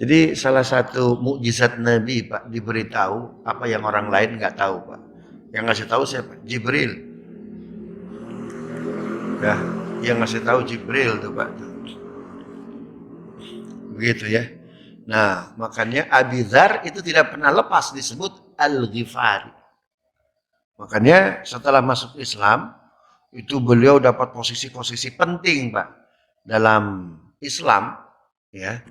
Jadi salah satu mukjizat Nabi Pak diberitahu apa yang orang lain nggak tahu Pak. Yang ngasih tahu siapa? Jibril. Ya, yang ngasih tahu Jibril tuh Pak. Begitu ya. Nah, makanya Abi Dzar itu tidak pernah lepas disebut Al-Ghifari. Makanya setelah masuk Islam, itu beliau dapat posisi-posisi penting Pak dalam Islam ya.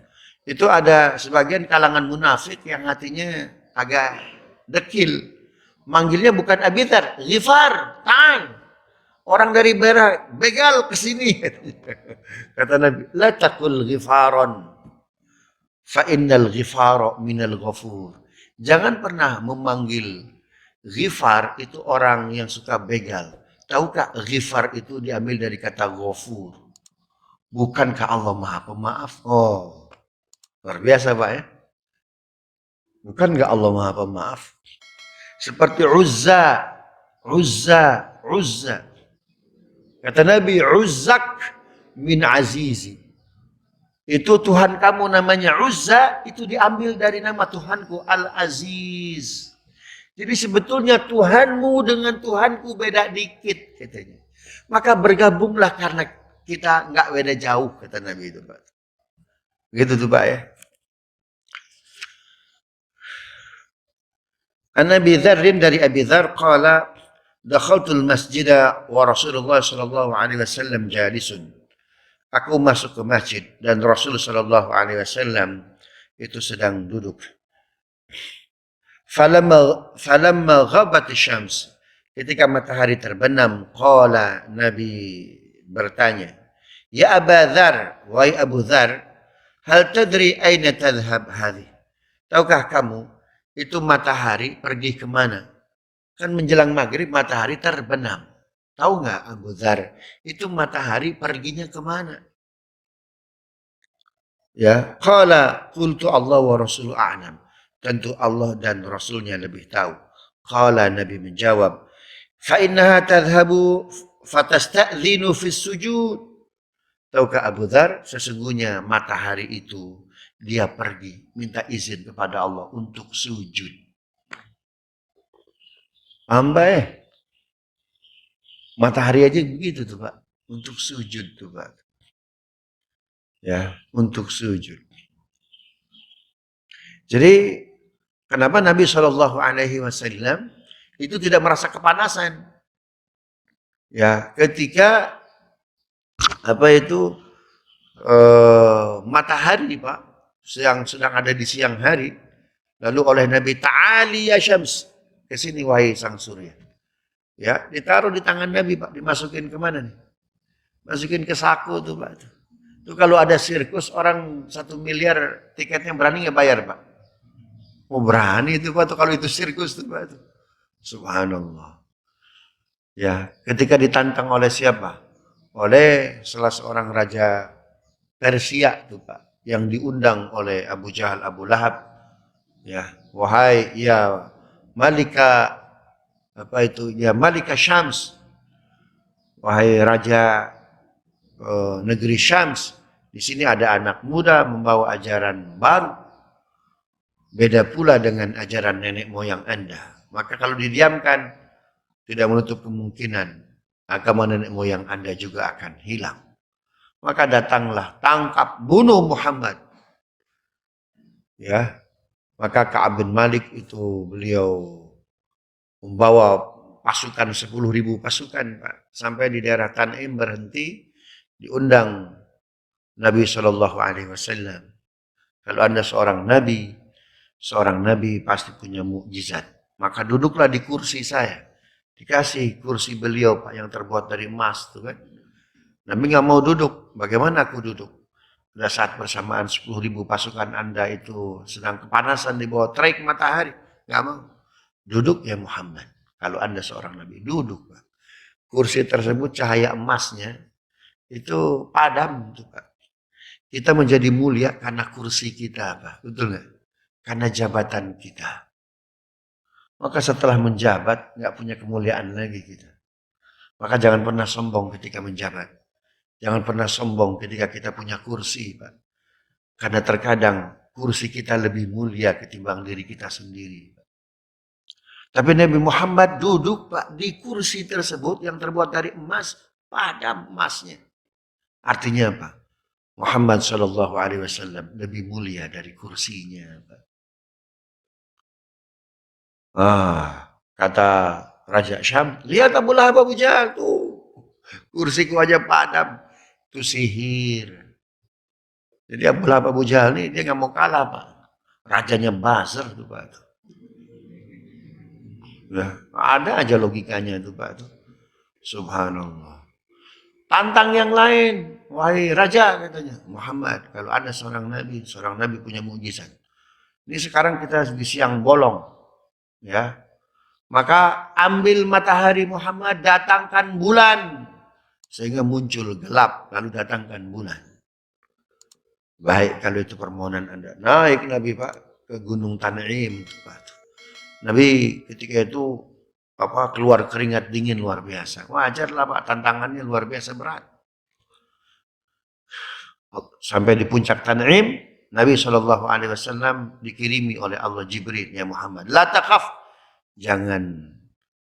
Itu ada sebagian kalangan munafik yang hatinya agak dekil. Manggilnya bukan Abi Dzar, Ghifar, Tan. Orang dari begal ke sini. Kata Nabi, la takul ghifaron fa innal ghifara minal ghafur. Jangan pernah memanggil ghifar itu orang yang suka begal. Tahukah ghifar itu diambil dari kata ghafur? Bukankah Allah Maha Pemaaf? Oh, luar biasa Pak ya. Bukan nggak Allah Maha Pemaaf? Seperti Uzza, Uzza, Uzza. Kata Nabi, Uzzak min Azizi. Itu Tuhan kamu namanya Uzza, itu diambil dari nama Tuhanku Al-Aziz. Jadi sebetulnya Tuhanmu dengan Tuhanku beda dikit katanya. Maka bergabunglah karena kita nggak beda jauh kata Nabi itu Pak. Begitu tuh Pak ya. An Abi Dzarrin dari Abi Dzar qala dakhaltul masjida wa Rasulullah sallallahu alaihi wasallam jalisun. Aku masuk ke masjid dan Rasul sallallahu alaihi wasallam itu sedang duduk. Falamma ghabat syams, ketika matahari terbenam, qala Nabi bertanya, "Ya Aba Dzar, wahai Abu Dzar, hal tadri aina tadhhab hadhi?" Tahukah kamu itu matahari pergi kemana? Kan menjelang maghrib matahari terbenam. Tahu nggak Abu Dzar, itu matahari perginya kemana? Ya, qala qultu Allah wa rasuluhu a'lam. Tentu Allah dan Rasulnya lebih tahu. Qala Nabi menjawab, fa innaha tadhhabu fatasta'dhinu fis sujud. Tahukah Abu Dzar, sesungguhnya matahari itu dia pergi minta izin kepada Allah untuk sujud. Ambai. Matahari aja begitu tuh Pak, untuk sujud tuh Pak. Ya, untuk sujud. Jadi kenapa Nabi Shallallahu Alaihi Wasallam itu tidak merasa kepanasan? Ya, ketika apa itu matahari Pak, yang sedang ada di siang hari, lalu oleh Nabi Ta'ali ya Syams, ke sini wahai sang surya. Ya, ditaruh di tangan Nabi Pak, dimasukin kemana nih? Masukin ke saku tuh Pak. Itu kalau ada sirkus orang 1 miliar tiketnya berani nggak bayar Pak? Oh berani itu Pak tuh kalau itu sirkus tuh Pak. Subhanallah. Ya, ketika ditantang oleh siapa? Oleh salah seorang raja Persia tuh Pak, yang diundang oleh Abu Jahal, Abu Lahab. Ya, wahai ya Malika apa itu? Ya Malika Syams. Wahai raja negeri Syams, di sini ada anak muda membawa ajaran baru. Beda pula dengan ajaran nenek moyang Anda. Maka kalau didiamkan, tidak menutup kemungkinan agama nenek moyang Anda juga akan hilang. Maka datanglah, tangkap, bunuh Muhammad. Ya, maka Ka'ab bin Malik itu beliau membawa pasukan 10.000 pasukan Pak. Sampai di daerah Tanim berhenti, diundang Nabi Shallallahu Alaihi Wasallam. Kalau Anda seorang nabi pasti punya mukjizat. Maka duduklah di kursi saya. Dikasih kursi beliau Pak yang terbuat dari emas tuh kan. Nabi nggak mau duduk. Bagaimana aku duduk? Pada saat bersamaan 10.000 pasukan Anda itu sedang kepanasan di bawah terik matahari. Nggak mau. Duduk ya Muhammad. Kalau Anda seorang nabi, duduk Pak. Kursi tersebut cahaya emasnya itu padam tuh Pak. Kita menjadi mulia karena kursi kita Pak. Betul nggak? Karena jabatan kita. Maka setelah menjabat, nggak punya kemuliaan lagi kita. Maka jangan pernah sombong ketika menjabat. Jangan pernah sombong ketika kita punya kursi, Pak. Karena terkadang kursi kita lebih mulia ketimbang diri kita sendiri. Tapi Nabi Muhammad duduk Pak di kursi tersebut yang terbuat dari emas, padam emasnya. Artinya apa? Muhammad Shallallahu Alaihi Wasallam lebih mulia dari kursinya. Kata Raja Syam, lihat Abu Lahab Abu Jahal tuh, kursiku aja padam, itu sihir. Jadi Abu Lahab Abu Jahal ini dia nggak mau kalah Pak, rajanya buzzer tuh Pak. Nah, ada aja logikanya tuh Pak. Subhanallah. Tantang yang lain. Wahai raja katanya. Muhammad, kalau ada seorang nabi punya mukjizat. Ini sekarang kita di siang bolong. Ya. Maka ambil matahari Muhammad, datangkan bulan. Sehingga muncul gelap, lalu datangkan bulan. Baik kalau itu permohonan Anda. Naik Nabi Pak ke Gunung Tan'im. Nabi ketika itu keluar keringat dingin luar biasa. Wajarlah Pak, tantangannya luar biasa berat. Sampai di puncak Tan'im, Nabi Shallallahu Alaihi Wasallam dikirimi oleh Allah Jibril, ya Muhammad, la takhaf, jangan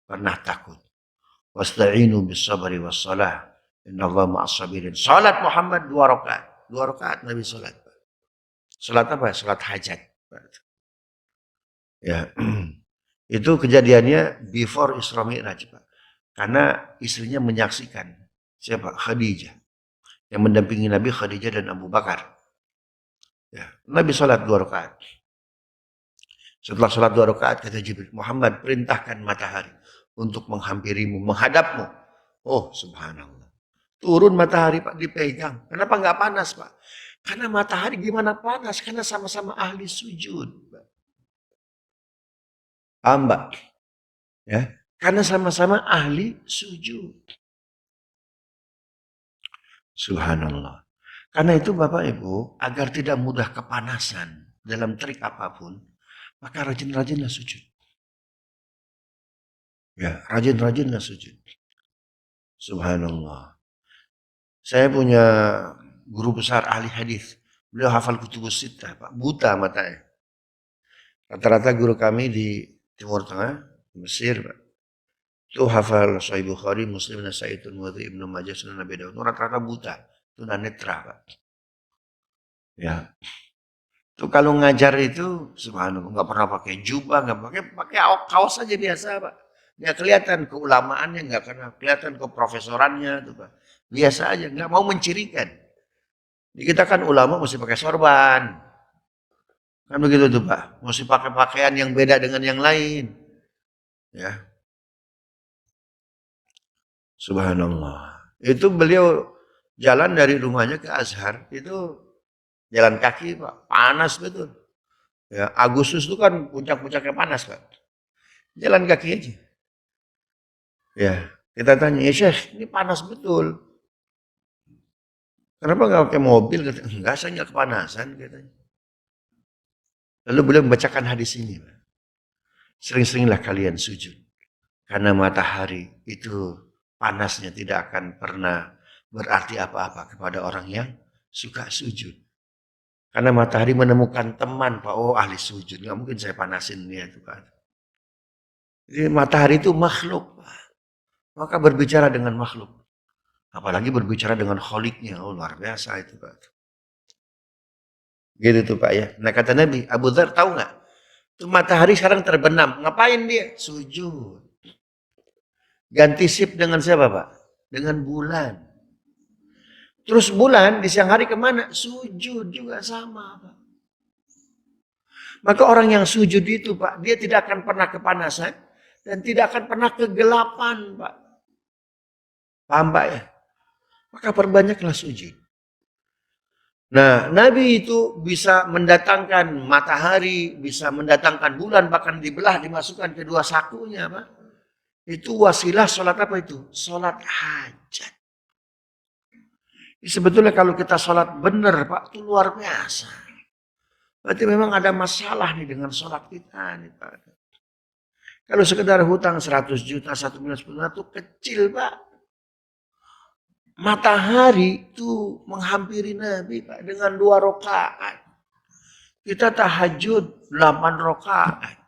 pernah takut. Wasta'inu bis sabri was salah, innallaha ma'as sabirin. Salat Muhammad 2 rakaat. 2 rakaat Nabi salat. Salat apa? Salat hajat. Ya. Itu kejadiannya before Isra Mi'raj, Pak. Karena istrinya menyaksikan. Siapa? Khadijah. Yang mendampingi Nabi Khadijah dan Abu Bakar. Ya. Nabi sholat 2 rakaat. Setelah sholat 2 rakaat, kata Jibril, Muhammad perintahkan matahari untuk menghampirimu, menghadapmu. Oh, subhanallah. Turun matahari Pak, dipegang. Kenapa nggak panas Pak? Karena matahari gimana panas? Karena sama-sama ahli sujud, Pak. Mbak, ya, karena sama-sama ahli sujud. Subhanallah. Karena itu Bapak Ibu, agar tidak mudah kepanasan dalam trik apapun, maka rajin-rajinlah sujud. Ya, rajin-rajinlah sujud. Subhanallah. Saya punya guru besar ahli hadis. Beliau hafal kutubus sittah, Pak. Buta matanya. Rata-rata guru kami di Timur Tengah, Mesir, Pak. Itu hafal Sahih Bukhari, Muslim, Nasai, Tirmidzi, Ibnu Majah, Sunan Abi Dawud. Rata-rata buta, tunanetra, Pak. Ya. Itu kalau ngajar itu, subhanallah, nggak pernah pakai jubah, nggak pakai kaos aja biasa, Pak. Nggak kelihatan keulamaannya, nggak kelihatan keprofesorannya, tuh, Pak. Biasa aja, nggak mau mencirikan. Kita kan ulama mesti pakai sorban. Kan begitu tuh Pak, mesti pakai pakaian yang beda dengan yang lain. Ya. Subhanallah. Itu beliau jalan dari rumahnya ke Azhar, itu jalan kaki Pak, panas betul. Ya, Agustus itu kan puncak-puncaknya panas Pak. Jalan kaki aja. Ya, kita tanya, ya Syekh, ini panas betul. Kenapa nggak pakai mobil? Enggak, saya nggak kepanasan katanya. Lalu beliau membacakan hadis ini. Sering-seringlah kalian sujud. Karena matahari itu panasnya tidak akan pernah berarti apa-apa kepada orang yang suka sujud. Karena matahari menemukan teman, Pak. Oh, ahli sujud. Nggak mungkin saya panasin dia itu, Pak. Jadi matahari itu makhluk, Pak. Maka berbicara dengan makhluk. Apalagi berbicara dengan kholiknya. Oh, luar biasa itu, Pak. Gitu tuh Pak ya. Nah kata Nabi, Abu Dzar tahu nggak? Tuh matahari sekarang terbenam. Ngapain dia? Sujud. Ganti sip dengan siapa Pak? Dengan bulan. Terus bulan di siang hari kemana? Sujud juga sama Pak. Maka orang yang sujud itu Pak, dia tidak akan pernah kepanasan dan tidak akan pernah kegelapan Pak. Paham Pak ya? Maka perbanyaklah sujud. Nah, Nabi itu bisa mendatangkan matahari, bisa mendatangkan bulan, bahkan dibelah, dimasukkan kedua sakunya, Pak. Itu wasilah sholat apa itu? Sholat hajat. Sebetulnya kalau kita sholat benar, Pak, itu luar biasa. Berarti memang ada masalah nih dengan sholat kita nih, Pak. Kalau sekedar hutang 100 juta, 1 miliar, 10 juta itu kecil, Pak. Matahari itu menghampiri Nabi Pak dengan 2 rakaat. Kita tahajud 8 rakaat.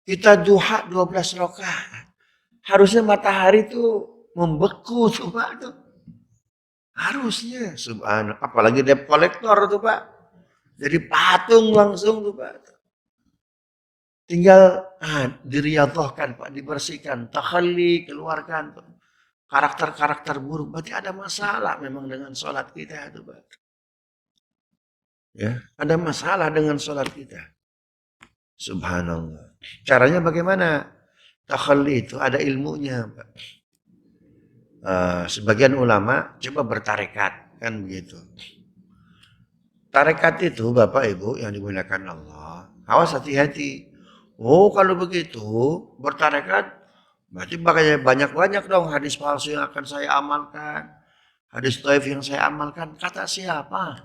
Kita duha 12 rakaat. Harusnya matahari tuh membeku tuh Pak tuh. Harusnya subhanallah. Apalagi debt kolektor tuh Pak. Jadi patung langsung tuh Pak. Tinggal diriyadhahkan Pak, dibersihkan, takhalli, keluarkan Pak. Karakter-karakter buruk. Berarti ada masalah memang dengan sholat kita itu Pak. Ya, ada masalah dengan sholat kita. Subhanallah. Caranya bagaimana? Takhalli itu ada ilmunya Pak. Sebagian ulama coba bertarekat kan begitu. Tarekat itu Bapak Ibu yang dimuliakan Allah, awas hati-hati. Oh kalau begitu bertarekat berarti banyak-banyak dong hadis palsu yang akan saya amalkan, hadis dhaif yang saya amalkan. Kata siapa?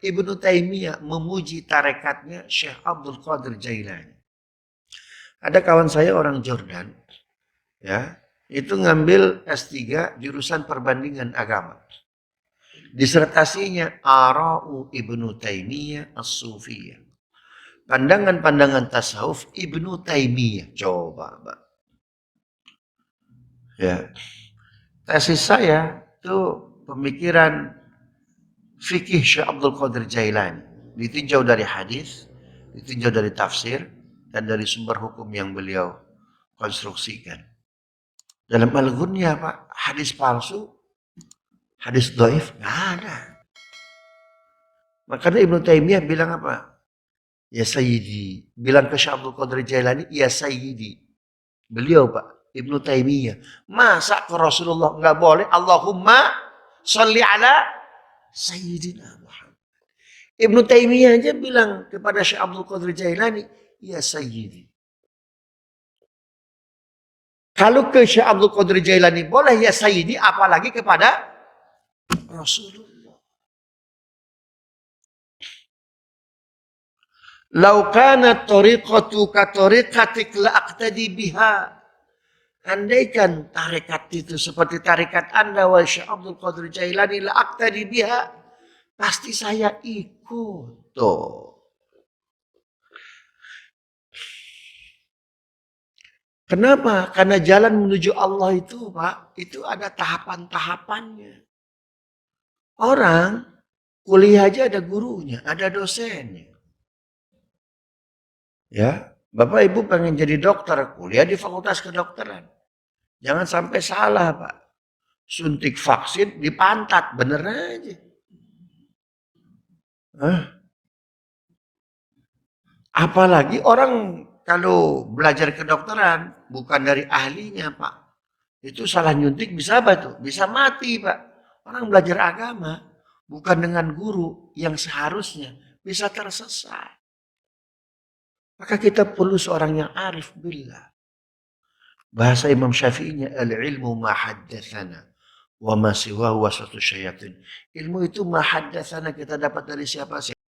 Ibnu Taimiyah memuji tarekatnya Syekh Abdul Qadir Jailani. Ada kawan saya orang Jordan, ya. Itu ngambil S3 jurusan perbandingan agama. Disertasinya Ara'u Ibnu Taimiyah As-Sufiyah. Pandangan-pandangan tasawuf Ibnu Taimiyah. Coba, Pak. Ya. Tesis saya itu pemikiran fikih Syekh Abdul Qadir Jailani. Ditinjau dari hadis, ditinjau dari tafsir, dan dari sumber hukum yang beliau konstruksikan. Dalam Al-Ghunyah Pak, hadis palsu, hadis dhaif nggak ada. Makanya Ibnu Taimiyah bilang apa? Ya Sayyidi. Bilang ke Syekh Abdul Qadir Jailani, ya Sayyidi. Beliau Pak, Ibnu Taimiyah. Masa ke Rasulullah nggak boleh? Allahumma sholli ala Sayyidina Muhammad. Ibnu Taimiyah aja bilang kepada Syekh Abdul Qadir Jailani, ya Sayyidi. Kalau ke Syekh Abdul Qadir Jailani boleh ya Sayyidi, apalagi kepada Rasulullah. Lau kana tariqatu ka tariqatik la aqtadi biha. Andaikan tarekat itu seperti tarekat Anda wahai Syekh Abdul Qadir Jailani la aqtadi biha, pasti saya ikut. Tuh. Kenapa? Karena jalan menuju Allah itu, Pak, itu ada tahapan-tahapannya. Orang kuliah aja ada gurunya, ada dosennya. Ya, Bapak Ibu pengen jadi dokter, kuliah di Fakultas Kedokteran. Jangan sampai salah, Pak. Suntik vaksin di pantat, bener aja. Apalagi orang kalau belajar kedokteran bukan dari ahlinya Pak. Itu salah nyuntik bisa apa tuh? Bisa mati Pak. Orang belajar agama bukan dengan guru yang seharusnya bisa tersesat. Maka kita perlu seorang yang arif billah. Bahasa Imam Syafi'inya al-ilmu ma haddatsana wa ma siwahu wasatu syayatin. Ilmu itu ma haddatsana kita dapat dari siapa sih?